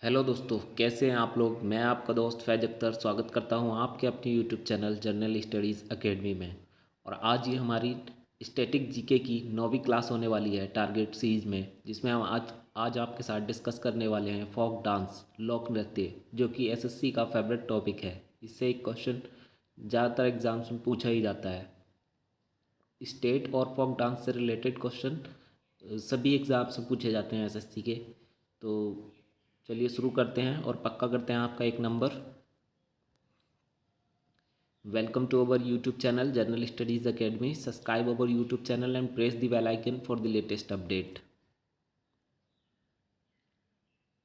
Hello दोस्तों, कैसे हैं आप लोग। मैं आपका दोस्त फैज अख्तर स्वागत करता हूं आपके अपने YouTube channel journal studies academy में। और आज ये हमारी स्टैटिक जीके की 9वीं क्लास होने वाली है टारगेट सीरीज़ में, जिसमें हम आज आपके साथ डिस्कस करने वाले हैं फोक डांस, लोक नृत्य, जो कि एसएससी का फेवरेट टॉपिक है। इससे एक क्वेश्चन ज़्यादातर एग्जाम्स में पूछा ही जाता है। स्टेट और फोक डांस से रिलेटेड क्वेश्चन सभी एग्ज़ाम्स में पूछे जाते हैं एसएससी के। तो चलिए शुरू करते हैं और पक्का करते हैं आपका एक नंबर। Welcome to our YouTube channel journal studies academy. Subscribe our YouTube channel and press the bell icon for the latest update.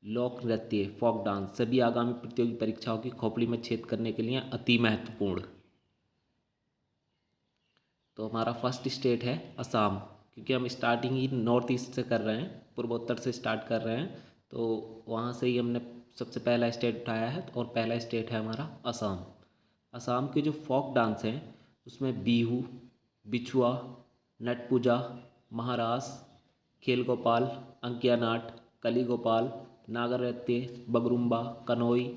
लोक नृत्य, फोक डांस सभी आगामी प्रतियोगी परीक्षाओं की खोपड़ी में छेद करने के लिए अति महत्वपूर्ण। तो हमारा फर्स्ट स्टेट है असम, क्योंकि हम स्टार्टिंग ही नॉर्थ ईस्ट से कर रहे हैं, पूर्वोत्तर से स्टार्ट कर रहे हैं, तो वहाँ से ही हमने सबसे पहला स्टेट उठाया है और पहला स्टेट है हमारा असम। असम के जो फोक डांस हैं उसमें बिहू, बिछुआ, नट पूजा, महारास, खेल गोपाल, अंकिया नाट, कली गोपाल, नागर नृत्य, बगरुम्बा, कनोई,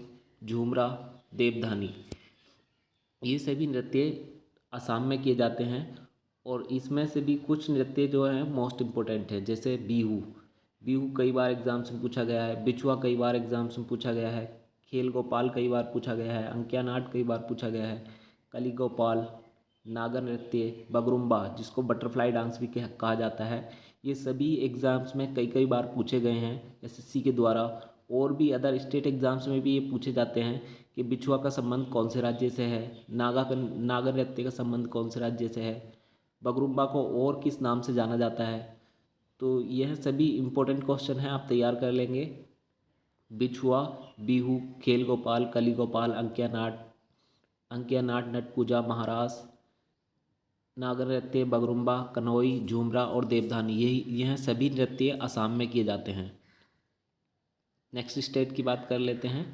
झूमरा, देवधानी, ये सभी नृत्य असम में किए जाते हैं। और इसमें से भी कुछ नृत्य जो हैं मोस्ट इम्पोर्टेंट है, जैसे बिहू। बिहू कई बार एग्जाम्स में पूछा गया है, बिछुआ कई बार एग्जाम्स में पूछा गया है, खेल गोपाल कई बार पूछा गया है, अंकिया नाट कई बार पूछा गया है, कली गोपाल, नागर नृत्य, बगरुम्बा जिसको बटरफ्लाई डांस भी कहा जाता है, ये सभी एग्ज़ाम्स में कई कई बार पूछे गए हैं एसएससी के द्वारा। और भी अदर स्टेट एग्ज़ाम्स में भी ये पूछे जाते हैं कि बिछुआ का संबंध कौन से राज्य से है, नागर नृत्य का संबंध कौन से राज्य से है, बगरुम्बा को और किस नाम से जाना जाता है। तो यह सभी इम्पोर्टेंट क्वेश्चन हैं, आप तैयार कर लेंगे। बिछुआ, बिहू, खेल गोपाल, कली गोपाल, अंकिया नाट, नट पूजा, महारास, नागर नृत्य, बगरुम्बा, कनोई, झूमरा और देवधानी, यह सभी नृत्य असम में किए जाते हैं। नेक्स्ट स्टेट की बात कर लेते हैं,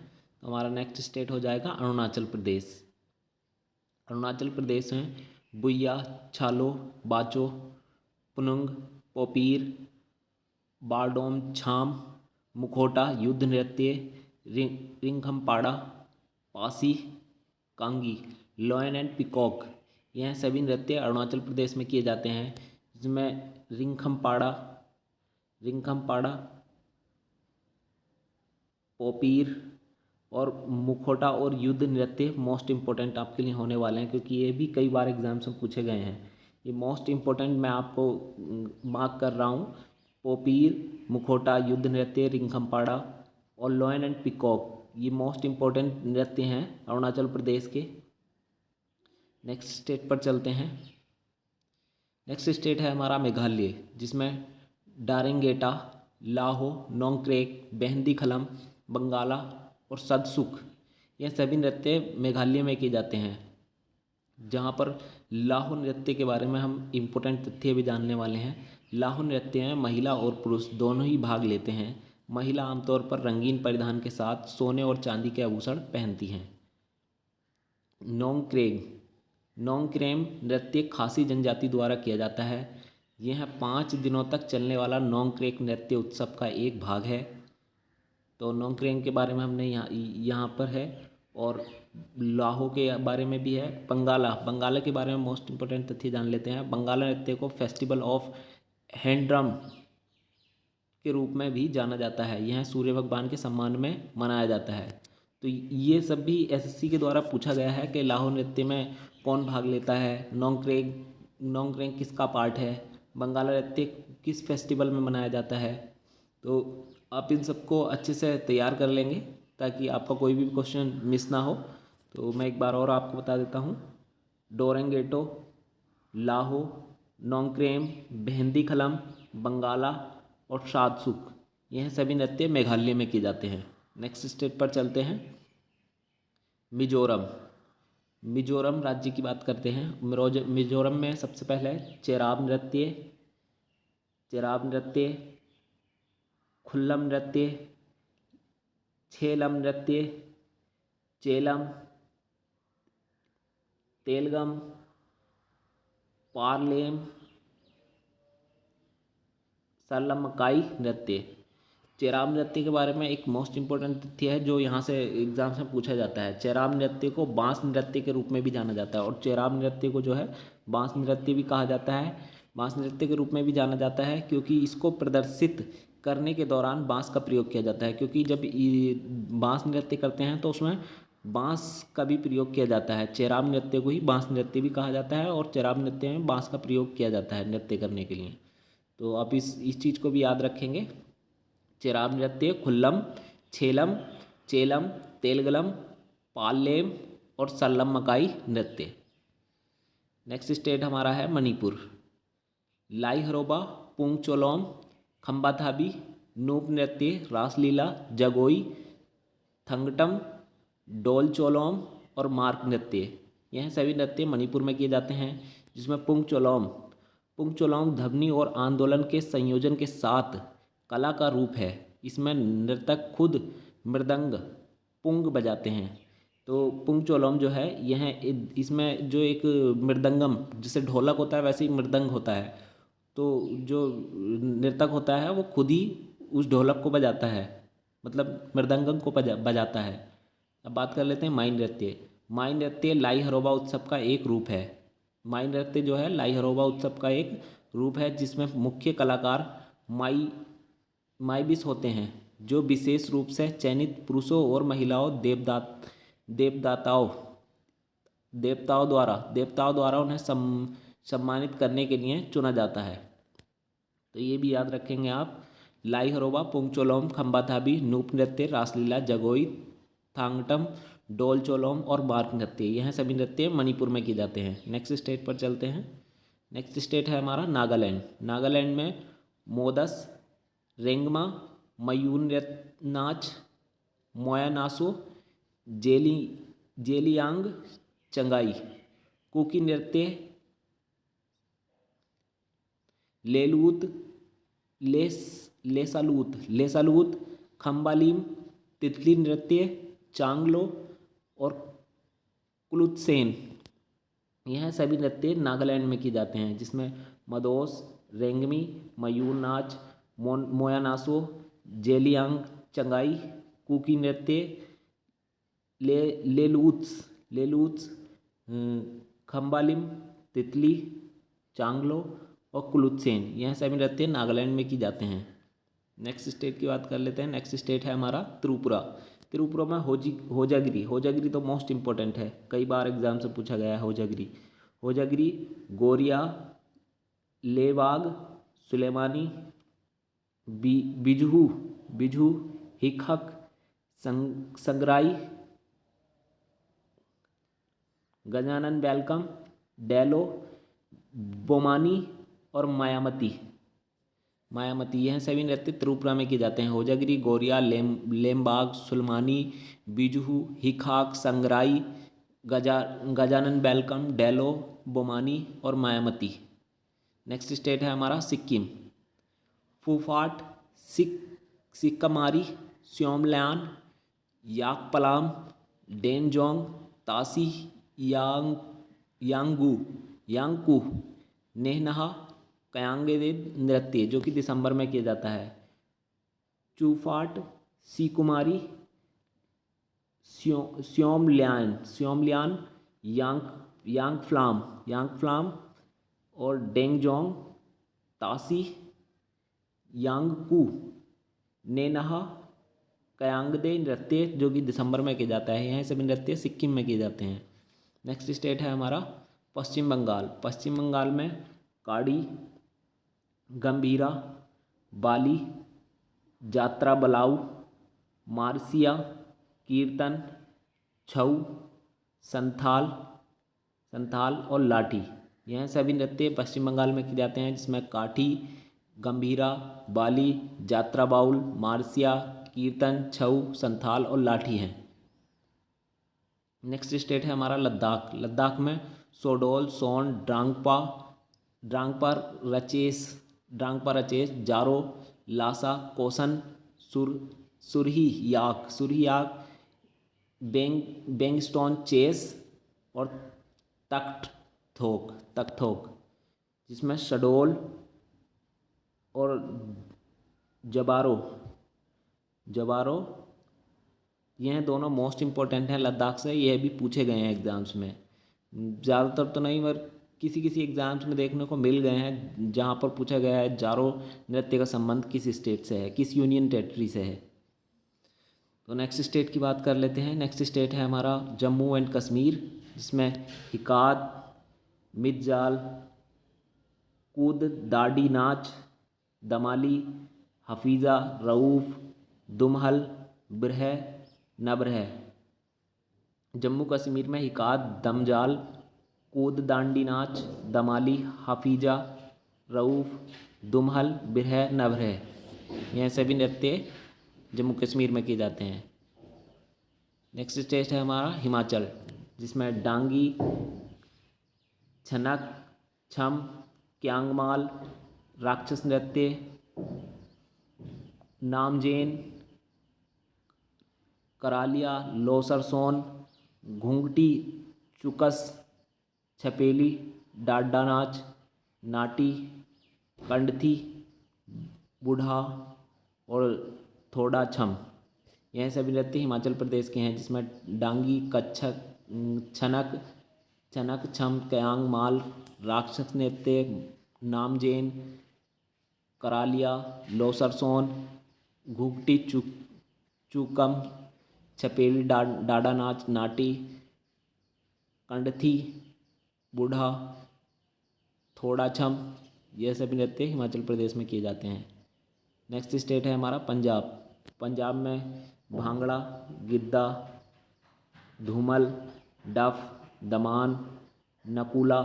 तो हमारा नेक्स्ट स्टेट हो जाएगा अरुणाचल प्रदेश। अरुणाचल प्रदेश में बुया, छालो, बाचो, पुनुंग, पोपीर, बारडोम, छाम, मुखोटा, युद्ध नृत्य, रिंगखमपाड़ा, पासी, कांगी, लॉयन एंड पिकॉक, यह सभी नृत्य अरुणाचल प्रदेश में किए जाते हैं। जिसमें रिंगखमपाड़ा, पोपीर और मुखोटा और युद्ध नृत्य मोस्ट इम्पोर्टेंट आपके लिए होने वाले हैं, क्योंकि ये भी कई बार एग्जाम्स में पूछे गए हैं। ये मोस्ट इम्पोर्टेंट मैं आपको मार्क कर रहा हूँ। पोपीर, मुखोटा, युद्ध नृत्य, रिंगखमपाड़ा और लॉयन एंड पिकॉक, ये मोस्ट इम्पोर्टेंट नृत्य हैं अरुणाचल प्रदेश के। नेक्स्ट स्टेट पर चलते हैं। नेक्स्ट स्टेट है हमारा मेघालय, जिसमें डारेंगेटा, लाहो, नोंगक्रेक, बेहंदी खलम, बंगाला और सदसुख, यह सभी नृत्य मेघालय में किए जाते हैं। जहाँ पर लाहो नृत्य के बारे में हम इम्पोर्टेंट तथ्य भी जानने वाले हैं। लाहो नृत्य में महिला और पुरुष दोनों ही भाग लेते हैं। महिला आमतौर पर रंगीन परिधान के साथ सोने और चांदी के आभूषण पहनती हैं। नोंगक्रेग, नोंगक्रेम नृत्य खासी जनजाति द्वारा किया जाता है। यह 5 दिनों तक चलने वाला नोंगक्रेक नृत्य उत्सव का एक भाग है। तो नोंगक्रेम के बारे में हमने यहाँ पर है। और लाहो के बारे में भी है। बंगाला के बारे में मोस्ट इम्पोर्टेंट तथ्य जान लेते हैं। बंगाला नृत्य को फेस्टिवल ऑफ हैंड ड्रम के रूप में भी जाना जाता है। यह सूर्य भगवान के सम्मान में मनाया जाता है। तो ये सब भी एसएससी के द्वारा पूछा गया है कि लाहो नृत्य में कौन भाग लेता है, नोंगक्रेंग किसका पार्ट है, बंगाला नृत्य किस फेस्टिवल में मनाया जाता है। तो आप इन सबको अच्छे से तैयार कर लेंगे ताकि आपका कोई भी क्वेश्चन मिस ना हो। तो मैं एक बार और आपको बता देता हूँ। डोरेंगेटो, लाहो, नोंगक्रेम, बेहंदी खलम, बंगाला और शादसुक, यह सभी नृत्य मेघालय में किए जाते हैं। नेक्स्ट स्टेट पर चलते हैं। मिजोरम, मिजोरम राज्य की बात करते हैं। मिजोरम में सबसे पहले चेराब नृत्य, खुल्लम नृत्य, छेलम नृत्य, चेलम, तेलगम, पारलेम, सरलमकाई नृत्य, चेराम नृत्य के बारे में एक मोस्ट इम्पोर्टेंट तथ्य है जो यहाँ से एग्जाम्स में पूछा जाता है। चेराम नृत्य को बांस नृत्य के रूप में भी जाना जाता है और चेराम नृत्य को जो है बांस नृत्य भी कहा जाता है। बांस नृत्य के रूप में भी जाना जाता है क्योंकि इसको प्रदर्शित करने के दौरान बांस का प्रयोग किया जाता है, क्योंकि जब बांस नृत्य करते हैं तो उसमें बांस का भी प्रयोग किया जाता है। चेराम नृत्य को ही बांस नृत्य भी कहा जाता है और चेराम नृत्य में बांस का प्रयोग किया जाता है नृत्य करने के लिए। तो आप इस चीज़ को भी याद रखेंगे। चेराम नृत्य खुल्लम, छेलम, चेलम, तेलगलम, पालेम और सल्लम मकाई नृत्य। नेक्स्ट स्टेट हमारा है मणिपुर। लाई हरोबा, पुंग चोलोम, खम्बा थाबी, नूप नृत्य, रासलीला, जगोई, थंगटम, डोल चोलोम और मार्क नृत्य। यह सभी नृत्य मणिपुर में किए जाते हैं, जिसमें पुंग चोलोम ध्वनि और आंदोलन के संयोजन के साथ कला का रूप है। इसमें नर्तक खुद मृदंग पुंग बजाते हैं। तो पुंग चोलोम जो है यह इसमें जो एक मृदंगम जैसे ढोलक होता है वैसे ही मृदंग होता है। तो जो नर्तक होता है वो खुद ही उस ढोलक को बजाता है, मतलब मृदंगम को बजाता है। अब बात कर लेते हैं माई नृत्य। माई नृत्य लाई हरोबा उत्सव का एक रूप है। माई नृत्य जो है लाई हरोबा उत्सव का एक रूप है, जिसमें मुख्य कलाकार माईबिस होते हैं, जो विशेष रूप से चयनित पुरुषों और महिलाओं देवताओं द्वारा उन्हें सम्मानित करने के लिए चुना जाता है। तो ये भी याद रखेंगे आप। लाई हरोबा, पुंगचोलोम, खम्बाथाबी, नूप नृत्य, रासलीला, जगोई, थांगटम, डोल चोलोम और मार्क नृत्य, यह सभी नृत्य मणिपुर में किए जाते हैं। नेक्स्ट स्टेट पर चलते हैं। नेक्स्ट स्टेट है हमारा नागालैंड। नागालैंड में मोदस, रेंगमा, मयूर नाच, मोयानासो, जेलियांग चंगाई, कुकी नृत्य, लेलूत, लेसालूत, खम्बालीम, तितली नृत्य, चांगलो और कुलुत्सेन, यह सभी नृत्य नागालैंड में किए जाते हैं, जिसमें मदोस, रेंगमी, मयूर नाच, मोयानासो, जेलियांग चंगाई, कुकी नृत्य, लेलूत्स, खम्बालिम, तितली, चांगलो और कुलुत्सेन, यह सभी नृत्य नागालैंड में किए जाते हैं। नेक्स्ट स्टेट की बात कर लेते हैं। नेक्स्ट स्टेट है हमारा त्रिपुरा। त्रिपुरा में होजागिरी तो मोस्ट इम्पोर्टेंट है, कई बार एग्जाम से पूछा गया है होजागिरी, गोरिया, लेवाग, सुलेमानी, बिजू, हिखक, संगराई, गजानन वेलकम, डेलो, बोमानी और मायामती, यह सभी नृत्य त्रिपुरा में किए जाते हैं। होजागिरी, गोरिया, लेमबाग, सुलमानी, बिजू, हिखाक, संगराई, गजानन वेलकम, डेलो, बोमानी और मायामती। नेक्स्ट स्टेट है हमारा सिक्किम। फूफाट, सिक्कमारी, स्योमलैन, याकपलाम, डेनजोंग, तासी, यांगकू, नेहनहा, कयांगदे नृत्य, जो कि दिसंबर में किया जाता है। चूफाट, सीकुमारी, स्योमलियान, यांगफ्लाम और डेंगजोंग, तासी, यांगकू, नेनहा, कयांगदे नृत्य, जो कि दिसंबर में किया जाता है। यह सभी नृत्य सिक्किम में किए जाते हैं। नेक्स्ट स्टेट है हमारा पश्चिम बंगाल। पश्चिम बंगाल में काड़ी, गंभीरा, बाली, जात्रा बलाऊ, मारसिया, कीर्तन, छऊ, संथाल और लाठी, यह सभी नृत्य पश्चिम बंगाल में किए जाते हैं, जिसमें काठी, गंभीरा, बाली, जात्रा बाउल, मारसिया, कीर्तन, छऊ, संथाल और लाठी हैं। नेक्स्ट स्टेट है हमारा लद्दाख। लद्दाख में सोडोल, सोन, ड्रांगपा रचेस, जारो, लासा, कोसन, सुरही याक, बेंगस्टोन चेस और तख्तोक, जिसमें शडोल और जबारो जवारो, यह दोनों मोस्ट इम्पोर्टेंट हैं लद्दाख से, यह भी पूछे गए हैं एग्ज़ाम्स में। ज़्यादातर तो नहीं मगर किसी किसी एग्ज़ाम्स में देखने को मिल गए हैं जहाँ पर पूछा गया है जारो नृत्य का संबंध किस स्टेट से है, किस यूनियन टेरिटरी से है। तो नेक्स्ट स्टेट की बात कर लेते हैं। नेक्स्ट स्टेट है हमारा जम्मू एंड कश्मीर, जिसमें हिकाद, मितजाल, कूद, दाड़ी नाच, दमाली, हफीज़ा, रऊफ़, दुमहल, बिरह, नबरह। जम्मू कश्मीर में हिकाद, दमजाल, कूद, दांडी नाच, दमाली, हफीजा, रऊफ़, दुमहल, बिरह, नबरह, यह सभी नृत्य जम्मू कश्मीर में किए जाते हैं। नेक्स्ट स्टेट है हमारा हिमाचल, जिसमें डांगी, छनक, छम, क्यांगमाल, राक्षस नृत्य, नामजेन, करालिया, लोसर सोन, घूंघटी, चुकस, छपेली, डाडा नाच, नाटी, कंडथी, बूढ़ा और थोड़ा छम, यह सभी नृत्य हिमाचल प्रदेश के हैं, जिसमें डांगी, कच्छक, छनक, छनक, छम, कयांग माल, राक्षस नृत्य, नामजेन, करालिया, लोसर सोन, घुघटी, चूकम, छपेली, डाडा नाच, नाटी, कंडथी, बूढ़ा, थोड़ा छम, यह सभी नृत्य हिमाचल प्रदेश में किए जाते हैं। नेक्स्ट स्टेट है हमारा पंजाब। पंजाब में भांगड़ा, गिद्दा, धूमल, डफ, दमान, नकूला,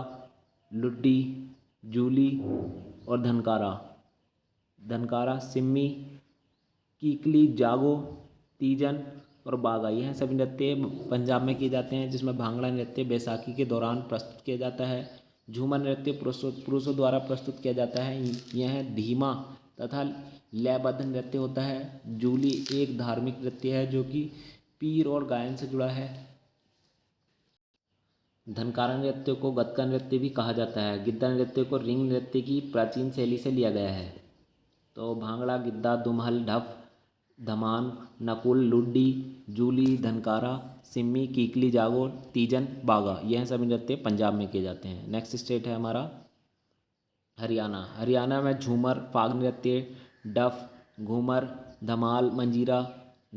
लुड्डी, जूली और धनकारा। धनकारा, सिम्मी, कीकली, जागो, तीजन और बागा, यह सभी नृत्य पंजाब में किए जाते हैं, जिसमें भांगड़ा नृत्य बैसाखी के दौरान प्रस्तुत किया जाता है। झूमर नृत्य पुरुषों द्वारा प्रस्तुत किया जाता है, यह धीमा तथा लयबद्ध नृत्य होता है। जूली एक धार्मिक नृत्य है जो कि पीर और गायन से जुड़ा है। धनकारा नृत्य को गतका नृत्य भी कहा जाता है। गिद्दा नृत्य को रिंग नृत्य की प्राचीन शैली से लिया गया है। तो भांगड़ा, गिद्दा, दुमहल, ढप, धमान, नकुल, लुड्डी, जूली, धनकारा, सिम्मी, कीकली, जागो, तीजन, बागा, यह सभी नृत्य पंजाब में किए जाते हैं। नेक्स्ट स्टेट है हमारा हरियाणा। हरियाणा में झूमर, फाग नृत्य, डफ, घूमर, धमाल, मंजीरा,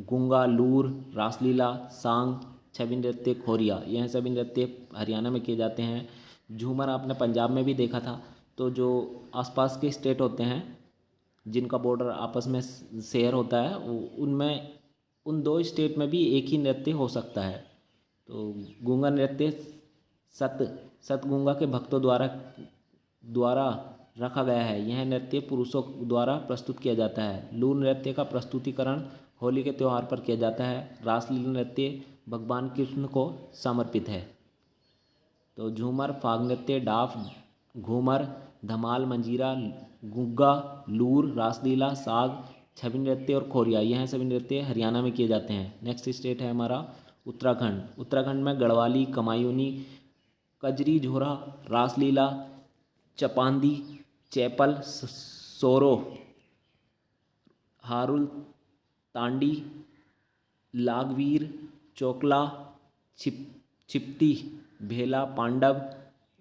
गुंगा, लूर, रासलीला, सांग, छवि नृत्य, खोरिया, यह सभी नृत्य हरियाणा में किए जाते हैं। झूमर आपने पंजाब में भी देखा था। तो जो आसपास के स्टेट होते हैं जिनका बॉर्डर आपस में शेयर होता है, उनमें उन दो स्टेट में भी एक ही नृत्य हो सकता है। तो गूंगा नृत्य सतगूंगा के भक्तों द्वारा रखा गया है। यह नृत्य पुरुषों द्वारा प्रस्तुत किया जाता है। लूर नृत्य का प्रस्तुतिकरण होली के त्यौहार पर किया जाता है। रासलीला नृत्य भगवान कृष्ण को समर्पित है। तो झूमर, फाग नृत्य, डाफ, घूमर, धमाल, मंजीरा, गुग्गा, लूर, रासलीला, साग, छवि नृत्य और खोरिया, यह सभी नृत्य हरियाणा में किए जाते हैं। नेक्स्ट स्टेट है हमारा उत्तराखंड। उत्तराखंड में गढ़वाली, कमायूनी, कजरी, झोरा, रासलीला, चपांदी, चैपल, सोरो, हारुल, तांडी, लागवीर, चोकला, छिप्ती, भेला, पांडव,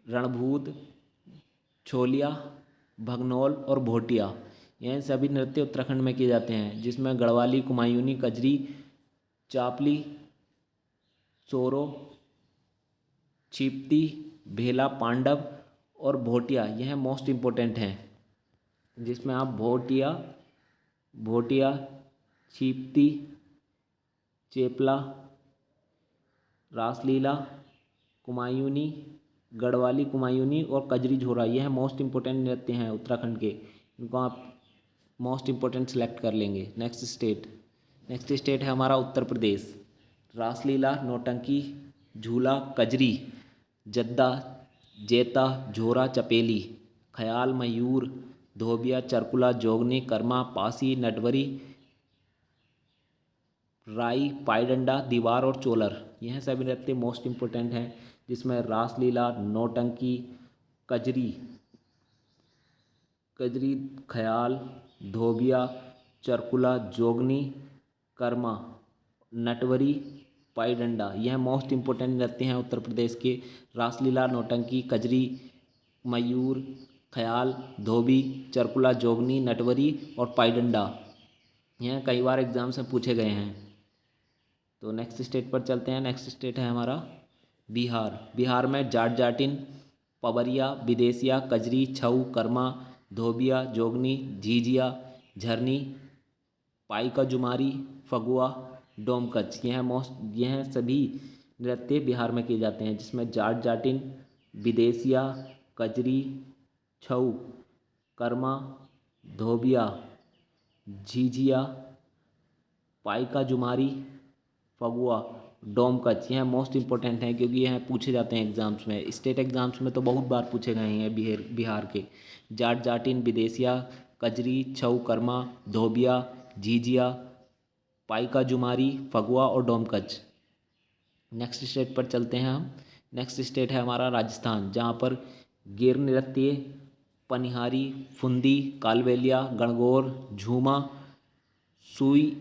रणभूत, छोलिया, भगनौल और भोटिया, यह सभी नृत्य उत्तराखंड में किए जाते हैं, जिसमें गढ़वाली, कुमायूनी, कजरी, चापली, सोरो, छिप्ती, भेला, पांडव और भोटिया, यह मोस्ट इम्पोर्टेंट हैं, जिसमें आप भोटिया, छिप्ती, चेपला, रासलीला, कुमायूनी, गढ़वाली, कुमायूनी और कजरी, झोरा, यह मोस्ट इम्पोर्टेंट नृत्य हैं उत्तराखंड के। इनको आप मोस्ट इम्पोर्टेंट सेलेक्ट कर लेंगे। नेक्स्ट स्टेट है हमारा उत्तर प्रदेश। रासलीला, नौटंकी, झूला, कजरी, जद्दा, जेता, झोरा, चपेली, ख्याल, मयूर, धोबिया, चरकुला, जोगनी, कर्मा, पासी, नटवरी, राई, पाईडंडा, दीवार और चोलर, यह सभी नृत्य मोस्ट इम्पोर्टेंट हैं, जिसमें रासलीला, नौटंकी, कजरी, ख्याल, धोबिया, चरकुला, जोगनी, कर्मा, नटवरी, पाईडंडा, यह मोस्ट इम्पोर्टेंट नृत्य हैं उत्तर प्रदेश के। रासलीला, नौटंकी, कजरी, मयूर, ख्याल, धोबी, चरकुला, जोगनी, नटवरी और पाईडंडा, यह कई बार एग्जाम से पूछे गए हैं। तो नेक्स्ट स्टेट पर चलते हैं। नेक्स्ट स्टेट है हमारा बिहार। बिहार में जाट जाटिन, पवरिया, विदेशिया, कजरी, छऊ, कर्मा, धोबिया, जोगनी, झीझिया, झरनी, पाइका जुमारी, फगुआ, डोमकच, यह सभी नृत्य बिहार में किए जाते हैं, जिसमें जाट जाटिन, विदेशिया, कजरी, छऊ, कर्मा, धोबिया, झीझिया, पाइका जुमारी, फगुआ, डोमकच, यह मोस्ट इंपॉर्टेंट है क्योंकि यह पूछे जाते हैं एग्जाम्स में। स्टेट एग्जाम्स में तो बहुत बार पूछे गए हैं बिहार के। जाट जाटिन, विदेशिया, कजरी, छऊ, कर्मा, धोबिया, झीझिया, पाइका जुमारी, फगुआ और डोमकच। नेक्स्ट स्टेट पर चलते हैं हम। नेक्स्ट स्टेट है हमारा राजस्थान, जहाँ पर गेर नृत्य, पनिहारी, फुंदी, कालबेलिया, गणगौर, झूमा, सुई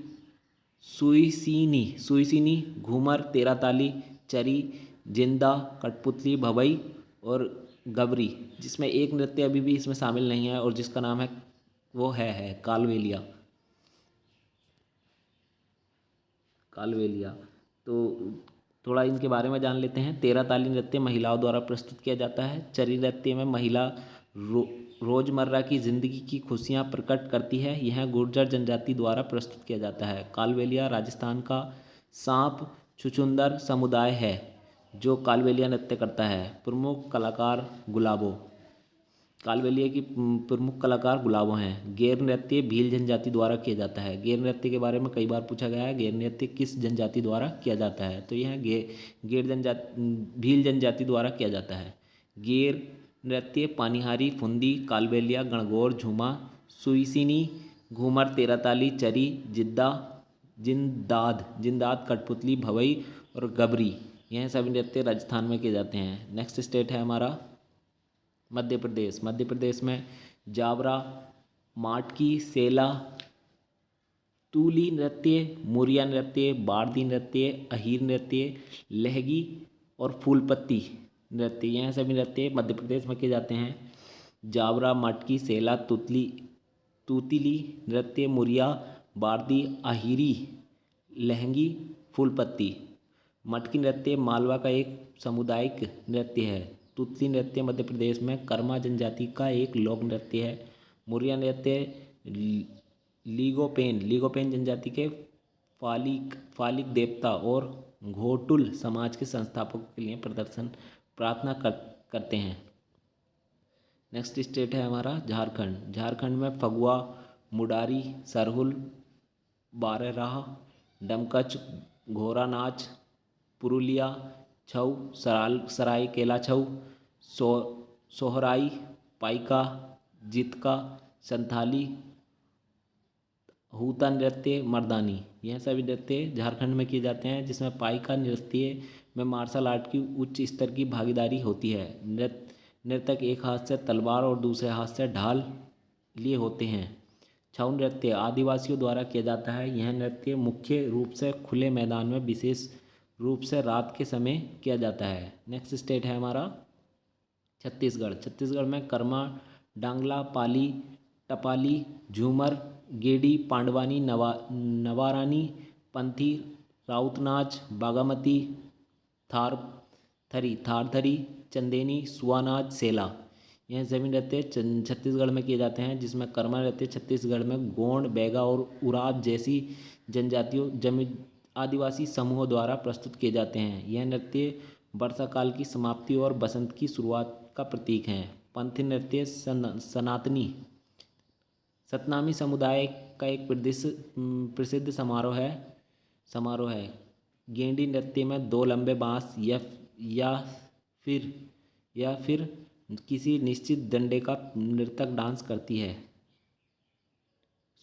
सुईसीनी, घूमर, तेराताली, चरी, जिंदा, कठपुतली, भवई और गबरी, जिसमें एक नृत्य अभी भी इसमें शामिल नहीं है और जिसका नाम है वो है कालबेलिया। तो थोड़ा इनके बारे में जान लेते हैं। तेराताली नृत्य महिलाओं द्वारा प्रस्तुत किया जाता है। चरी नृत्य में महिला रोजमर्रा की जिंदगी की खुशियां प्रकट करती है। यह गुर्जर जनजाति द्वारा प्रस्तुत किया जाता है। कालबेलिया राजस्थान का सांप छुछुंदर समुदाय है जो कालबेलिया नृत्य करता है। प्रमुख कलाकार गुलाबो, कालबेलिया की प्रमुख कलाकार गुलाबो हैं। गेर नृत्य भील जनजाति द्वारा किया जाता है। गेर नृत्य के बारे में कई बार पूछा गया है, गेर नृत्य किस जनजाति द्वारा किया जाता है, तो यह गेर जनजाति भील जनजाति द्वारा किया जाता है। गेर नृत्य पानिहारी, फुंदी, कालबेलिया, गणगौर, झूमा, सुईसिनी, घूमर, तेराताली, चरी, जिंदाद, कठपुतली, भवई और गबरी, यह सभी नृत्य राजस्थान में किए जाते हैं। नेक्स्ट स्टेट है हमारा मध्य प्रदेश। मध्य प्रदेश में जावरा, माटकी, सेला, तूली नृत्य, मुरिया नृत्य, बारदी नृत्य, अहीर नृत्य, लहगी और फूलपत्ती नृत्य, यह सभी नृत्य मध्य प्रदेश में किए जाते हैं। जावरा, माटकी, सेला, तूतिली नृत्य, मुरिया, बारदी, अहीरी, लहंगी, फूलपत्ती। मटकी नृत्य मालवा का एक सामुदायिक नृत्य है। तुतली नृत्य मध्य प्रदेश में कर्मा जनजाति का एक लोक नृत्य है। मुरिया नृत्य लीगोपेन जनजाति के फालिक देवता और घोटुल समाज के संस्थापकों के लिए प्रार्थना करते हैं। नेक्स्ट स्टेट है हमारा झारखंड। झारखंड में फगुआ, मुडारी, सरहुल, बारहराह, डमकच, घोड़ा नाच, पुरुलिया छऊ, सरायकेला छऊ, सोहराई, पाइका, जितका, संथाली, हूता नृत्य, मर्दानी, यह सभी नृत्य झारखंड में किए जाते हैं, जिसमें पाइका नृत्य में मार्शल आर्ट की उच्च स्तर की भागीदारी होती है। नृतक एक हाथ से तलवार और दूसरे हाथ से ढाल लिए होते हैं। छऊ नृत्य आदिवासियों द्वारा किया जाता है। यह नृत्य मुख्य रूप से खुले मैदान में विशेष रूप से रात के समय किया जाता है। नेक्स्ट स्टेट है हमारा छत्तीसगढ़। छत्तीसगढ़ में कर्मा, डांगला, पाली, टपाली, झूमर, गेडी, पांडवानी, नवारानी, पंथी, राउतनाच, बागामती, थारथरी, चंदेनी, सुआनाच, सेला, यह सभी नृत्य छत्तीसगढ़ में किए जाते हैं, जिसमें कर्मा नृत्य छत्तीसगढ़ में गोंड, बैगा और उराव जैसी जनजातियों आदिवासी समूहों द्वारा प्रस्तुत किए जाते हैं। यह नृत्य वर्षा काल की समाप्ति और बसंत की शुरुआत का प्रतीक हैं। पंथी नृत्य सतनामी समुदाय का एक प्रसिद्ध समारोह है। गेंडी नृत्य में दो लंबे बांस या फिर किसी निश्चित डंडे का नर्तक डांस करती है।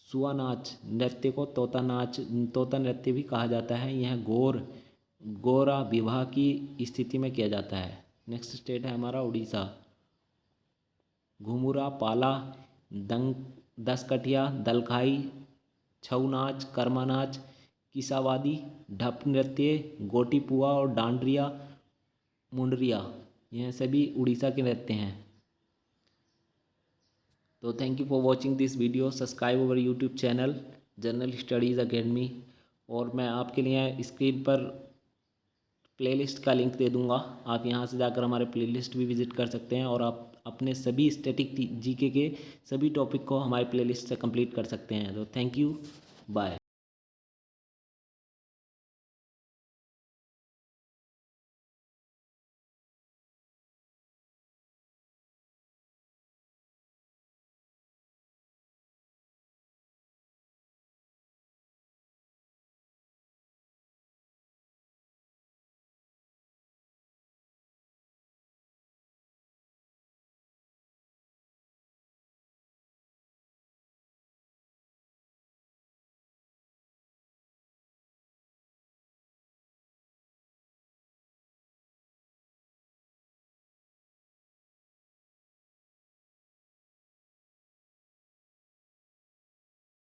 सुआ नाच नृत्य को तोता नृत्य भी कहा जाता है। यह गोरा विवाह की स्थिति में किया जाता है। नेक्स्ट स्टेट है हमारा उड़ीसा। घुमुरा, पाला, दसकठिया, दलखाई, छऊ नाच, कर्मा नाच, किसावादी, ढप नृत्य, गोटीपुआ और डांडरिया मुंडरिया, यह सभी उड़ीसा के नृत्य हैं। तो thank you for watching this video. Subscribe our YouTube channel general studies academy. और मैं आपके लिए स्क्रीन पर प्लेलिस्ट का लिंक दे दूंगा, आप यहां से जाकर हमारे प्लेलिस्ट भी विज़िट कर सकते हैं और आप अपने सभी स्टैटिक जीके के सभी टॉपिक को हमारे प्लेलिस्ट से कंप्लीट कर सकते हैं। तो थैंक यू, बाय।